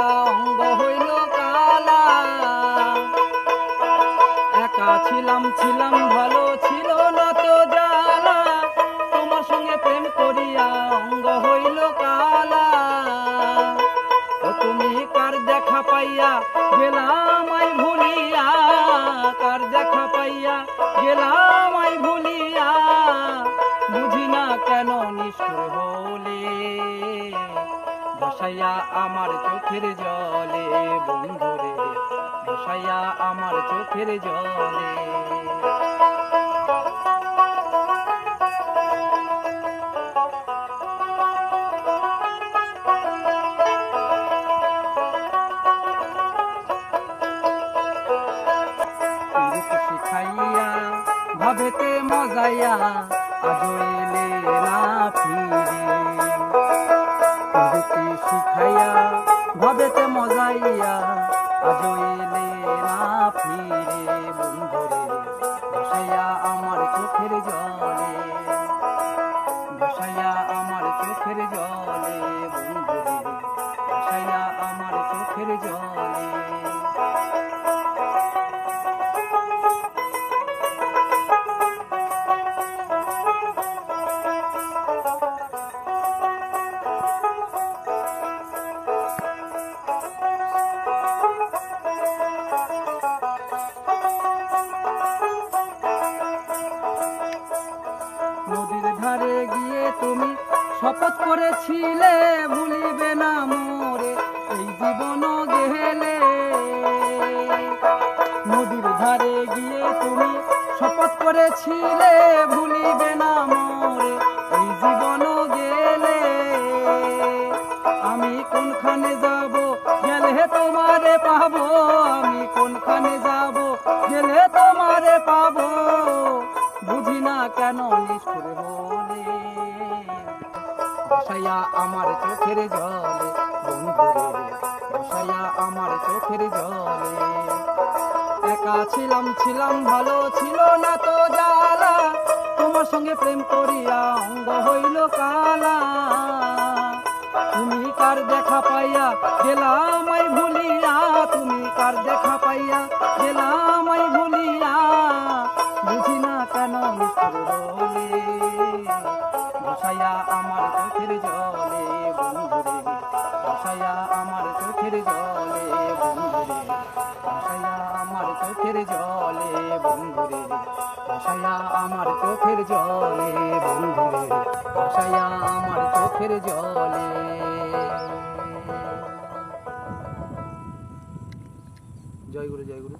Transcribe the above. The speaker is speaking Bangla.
করিয়া অঙ্গ হইল কালা। একা ছিলাম ছিলাম ভালো, ছিল না তো জ্বালা, তোমার সঙ্গে প্রেম করিয়া অঙ্গ হইল কালা। ও তুমি কার দেখা পাইয়া গেলাম আই ভুলিয়া, কার দেখা পাইয়া গেলাম আই ভুলিয়া, বুঝি না কেন নিষ্ঠুর হলে, ভাসাইয়া আমার চোখের জলে বন্ধুরে, ভাসাইয়া আমার চোখের জলে। শিখাইয়া ভাবেতে মজাইয়া আজ এলে না ফিরে, শিখাইয়া ভাবেতে মজাইয়া আজ এলে না ফিরে, বন্ধুরে ভাসাইয়া আমার চোখের জলে, ভাসাইয়া আমার চোখের জলে, বন্ধুরে ভাসাইয়া আমার চোখের জলে। নদীর ধারে গিয়ে তুমি শপথ করেছিলে ভুলিবে না মোরে এই জীবন গেলে। নদীর ধারে গিয়ে তুমি শপথ করেছিলে ভুলিবে না মোরে এই জীবন গেলে। আমি কোনখানে যাব গেলে তোমারে পাবো, আমি কোনখানে যাব গেলে তোমারে পাবো, বুঝি না কেন নিষ্ঠুর হলে, ভাসাইয়া আমার চোখের জলে বন্ধুরে, ভাসাইয়া আমার চোখের জলে। একা ছিলাম ছিলাম ভালো, ছিল না তো জ্বালা, তোমার সঙ্গে প্রেম করিয়া অঙ্গ হইল কালা। তুমি কার দেখা পাইয়া গেলাম আই ভুলিয়া, তুমি কার দেখা পাইয়া গেলাম আই ভুলিয়া, বুঝি না কেন নিষ্ঠুর হলে, ভাসাইয়া আমার চোখের জলে বন্ধুরে, ভাসাইয়া আমার চোখের জলে বন্ধুরে, ভাসাইয়া আমার চোখের জলে বন্ধুরে, ভাসাইয়া আমার চোখের জলে বন্ধুরে, ভাসাইয়া আমার চোখের জলে। জয় গুরু, জয় গুরু।